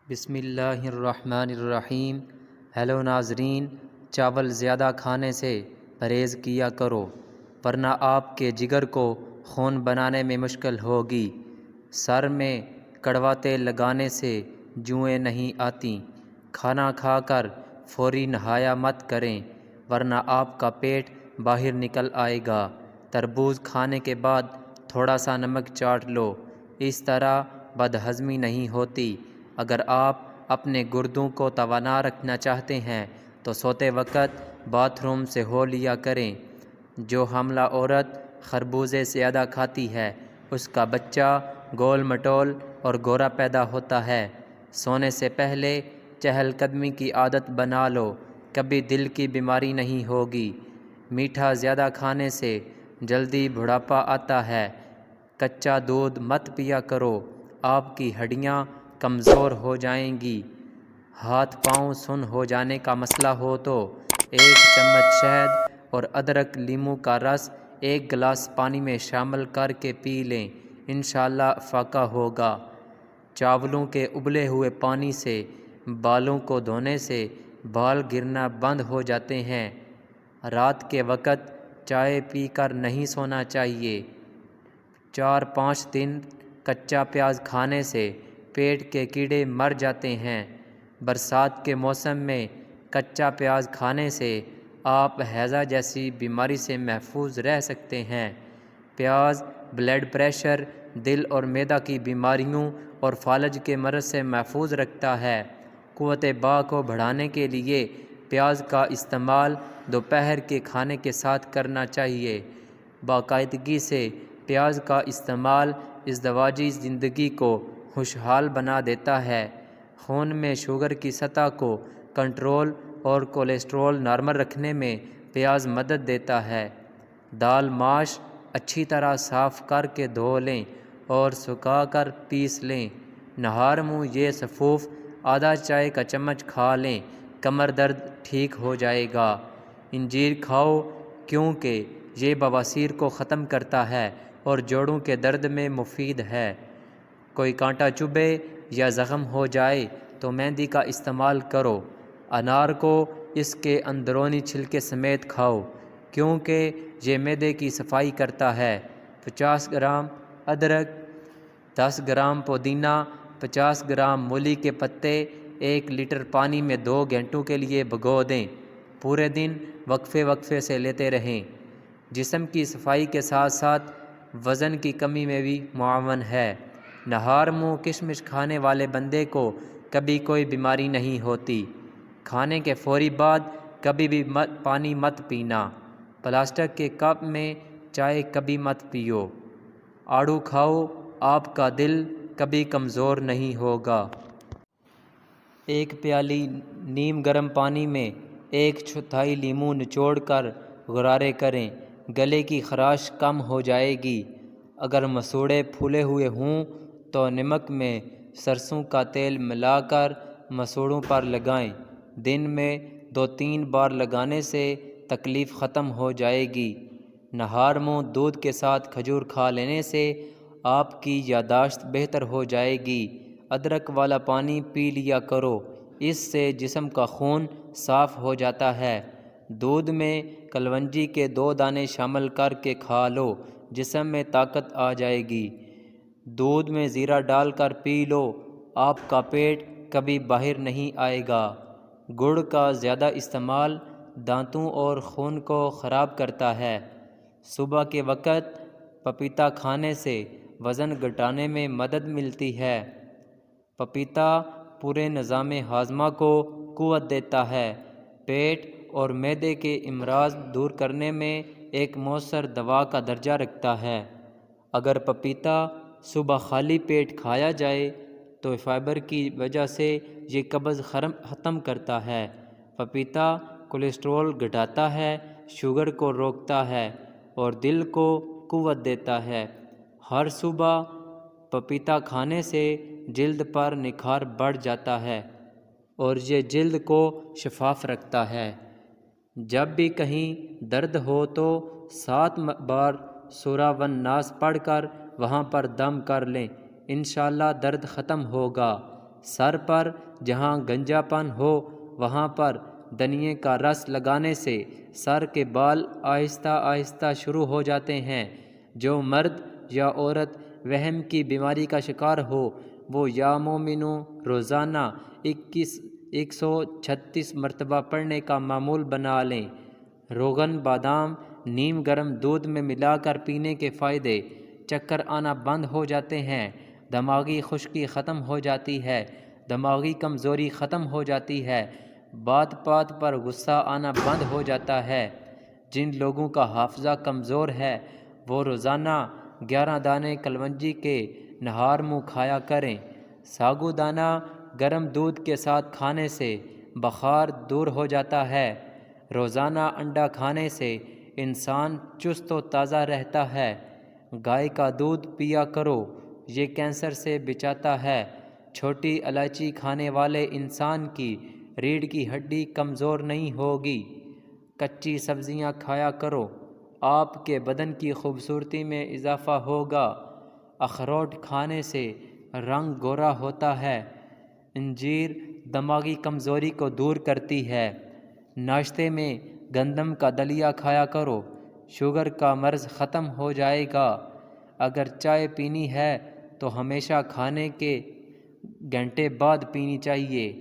بسم اللہ الرحمن الرحیم۔ ہیلو ناظرین، چاول زیادہ کھانے سے پرہیز کیا کرو ورنہ آپ کے جگر کو خون بنانے میں مشکل ہوگی۔ سر میں کڑوا تیل لگانے سے جوئیں نہیں آتیں۔ کھانا کھا کر فوری نہایا مت کریں ورنہ آپ کا پیٹ باہر نکل آئے گا۔ تربوز کھانے کے بعد تھوڑا سا نمک چاٹ لو، اس طرح بدہضمی نہیں ہوتی۔ اگر آپ اپنے گردوں کو توانا رکھنا چاہتے ہیں تو سوتے وقت باتھ روم سے ہو لیا کریں۔ جو حاملہ عورت خربوزے زیادہ کھاتی ہے اس کا بچہ گول مٹول اور گورا پیدا ہوتا ہے۔ سونے سے پہلے چہل قدمی کی عادت بنا لو، کبھی دل کی بیماری نہیں ہوگی۔ میٹھا زیادہ کھانے سے جلدی بڑھاپا آتا ہے۔ کچا دودھ مت پیا کرو، آپ کی ہڈیاں کمزور ہو جائیں گی۔ ہاتھ پاؤں سن ہو جانے کا مسئلہ ہو تو 1 چمچ شہد اور ادرک لیموں کا رس 1 گلاس پانی میں شامل کر کے پی لیں، انشاءاللہ فاقہ ہوگا۔ چاولوں کے ابلے ہوئے پانی سے بالوں کو دھونے سے بال گرنا بند ہو جاتے ہیں۔ رات کے وقت چائے پی کر نہیں سونا چاہیے۔ 4-5 دن کچا پیاز کھانے سے پیٹ کے کیڑے مر جاتے ہیں۔ برسات کے موسم میں کچا پیاز کھانے سے آپ ہیضہ جیسی بیماری سے محفوظ رہ سکتے ہیں۔ پیاز بلڈ پریشر، دل اور معدہ کی بیماریوں اور فالج کے مرض سے محفوظ رکھتا ہے۔ قوت باء کو بڑھانے کے لیے پیاز کا استعمال دوپہر کے کھانے کے ساتھ کرنا چاہیے۔ باقاعدگی سے پیاز کا استعمال ازدواجی زندگی کو خوشحال بنا دیتا ہے۔ خون میں شوگر کی سطح کو کنٹرول اور کولیسٹرول نارمل رکھنے میں پیاز مدد دیتا ہے۔ دال ماش اچھی طرح صاف کر کے دھو لیں اور سکھا کر پیس لیں۔ نہار منہ یہ سفوف آدھا چائے کا چمچ کھا لیں، کمر درد ٹھیک ہو جائے گا۔ انجیر کھاؤ کیونکہ یہ بواسیر کو ختم کرتا ہے اور جوڑوں کے درد میں مفید ہے۔ کوئی کانٹا چبھے یا زخم ہو جائے تو مہندی کا استعمال کرو۔ انار کو اس کے اندرونی چھلکے سمیت کھاؤ کیونکہ یہ معدے کی صفائی کرتا ہے۔ 50 گرام ادرک، 10 گرام پودینہ، 50 گرام مولی کے پتے 1 لیٹر پانی میں 2 گھنٹوں کے لیے بھگو دیں۔ پورے دن وقفے وقفے سے لیتے رہیں۔ جسم کی صفائی کے ساتھ ساتھ وزن کی کمی میں بھی معاون ہے۔ نہار منہ کشمش کھانے والے بندے کو کبھی کوئی بیماری نہیں ہوتی۔ کھانے کے فوری بعد کبھی بھی پانی مت پینا۔ پلاسٹک کے کپ میں چائے کبھی مت پیو۔ آڑو کھاؤ، آپ کا دل کبھی کمزور نہیں ہوگا۔ 1 پیالی نیم گرم پانی میں 1/4 لیموں نچوڑ کر غرارے کریں، گلے کی خراش کم ہو جائے گی۔ اگر مسوڑھے پھولے ہوئے ہوں تو نمک میں سرسوں کا تیل ملا کر مسوڑھوں پر لگائیں۔ دن میں 2-3 بار لگانے سے تکلیف ختم ہو جائے گی۔ نہار منہ دودھ کے ساتھ کھجور کھا لینے سے آپ کی یادداشت بہتر ہو جائے گی۔ ادرک والا پانی پی لیا کرو، اس سے جسم کا خون صاف ہو جاتا ہے۔ دودھ میں کلونجی کے 2 دانے شامل کر کے کھا لو، جسم میں طاقت آ جائے گی۔ دودھ میں زیرہ ڈال کر پی لو، آپ کا پیٹ کبھی باہر نہیں آئے گا۔ گڑ کا زیادہ استعمال دانتوں اور خون کو خراب کرتا ہے۔ صبح کے وقت پپیتا کھانے سے وزن گھٹانے میں مدد ملتی ہے۔ پپیتا پورے نظام ہاضمہ کو قوت دیتا ہے۔ پیٹ اور معدے کے امراض دور کرنے میں ایک مؤثر دوا کا درجہ رکھتا ہے۔ اگر پپیتا صبح خالی پیٹ کھایا جائے تو فائبر کی وجہ سے یہ قبض ختم کرتا ہے۔ پپیتا کولیسٹرول گھٹاتا ہے، شوگر کو روکتا ہے اور دل کو قوت دیتا ہے۔ ہر صبح پپیتا کھانے سے جلد پر نکھار بڑھ جاتا ہے اور یہ جلد کو شفاف رکھتا ہے۔ جب بھی کہیں درد ہو تو 7 بار سورہ والناس پڑھ کر وہاں پر دم کر لیں، انشاءاللہ درد ختم ہوگا۔ سر پر جہاں گنجاپن ہو وہاں پر دھنیے کا رس لگانے سے سر کے بال آہستہ آہستہ شروع ہو جاتے ہیں۔ جو مرد یا عورت وہم کی بیماری کا شکار ہو وہ یا مومنوں روزانہ 136 مرتبہ پڑھنے کا معمول بنا لیں۔ روغن بادام نیم گرم دودھ میں ملا کر پینے کے فائدے: چکر آنا بند ہو جاتے ہیں، دماغی خشکی ختم ہو جاتی ہے، دماغی کمزوری ختم ہو جاتی ہے، بات بات پر غصہ آنا بند ہو جاتا ہے۔ جن لوگوں کا حافظہ کمزور ہے وہ روزانہ 11 دانے کلونجی کے نہار منہ کھایا کریں۔ ساگو دانہ گرم دودھ کے ساتھ کھانے سے بخار دور ہو جاتا ہے۔ روزانہ انڈا کھانے سے انسان چست و تازہ رہتا ہے۔ گائے کا دودھ پیا کرو، یہ کینسر سے بچاتا ہے۔ چھوٹی الائچی کھانے والے انسان کی ریڑھ کی ہڈی کمزور نہیں ہوگی۔ کچی سبزیاں کھایا کرو، آپ کے بدن کی خوبصورتی میں اضافہ ہوگا۔ اخروٹ کھانے سے رنگ گورا ہوتا ہے۔ انجیر دماغی کمزوری کو دور کرتی ہے۔ ناشتے میں گندم کا دلیا کھایا کرو، شوگر کا مرض ختم ہو جائے گا۔ اگر چائے پینی ہے تو ہمیشہ کھانے کے گھنٹے بعد پینی چاہیے۔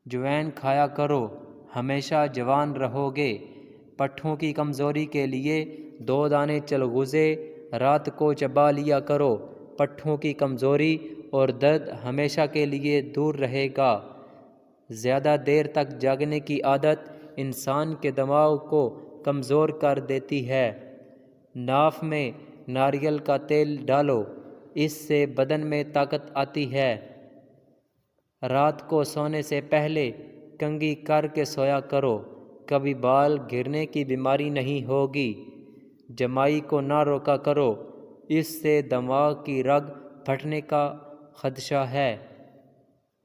جوین کھایا کرو، ہمیشہ جوان رہو گے۔ پٹھوں کی کمزوری کے لیے 2 دانے چلغوزے رات کو چبا لیا کرو، پٹھوں کی کمزوری اور درد ہمیشہ کے لیے دور رہے گا۔ زیادہ دیر تک جاگنے کی عادت انسان کے دماغ کو کمزور کر دیتی ہے۔ ناف میں ناریل کا تیل ڈالو، اس سے بدن میں طاقت آتی ہے۔ رات کو سونے سے پہلے کنگھی کر کے سویا کرو، کبھی بال گرنے کی بیماری نہیں ہوگی۔ جمائی کو نہ روکا کرو، اس سے دماغ کی رگ پھٹنے کا خدشہ ہے۔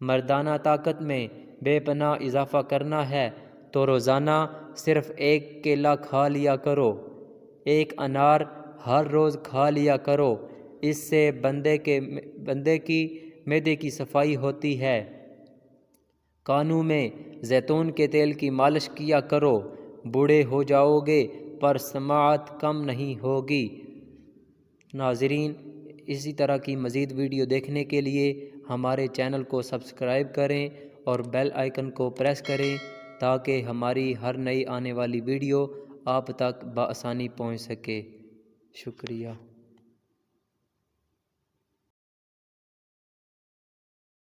مردانہ طاقت میں بے پناہ اضافہ کرنا ہے تو روزانہ صرف 1 کیلا کھا لیا کرو۔ 1 انار ہر روز کھا لیا کرو، اس سے بندے کی معدے کی صفائی ہوتی ہے۔ کانوں میں زیتون کے تیل کی مالش کیا کرو، بوڑھے ہو جاؤ گے پر سماعت کم نہیں ہوگی۔ ناظرین، اسی طرح کی مزید ویڈیو دیکھنے کے لیے ہمارے چینل کو سبسکرائب کریں اور بیل آئیکن کو پریس کریں تاکہ ہماری ہر نئی آنے والی ویڈیو آپ تک بآسانی پہنچ سکے۔ شکریہ۔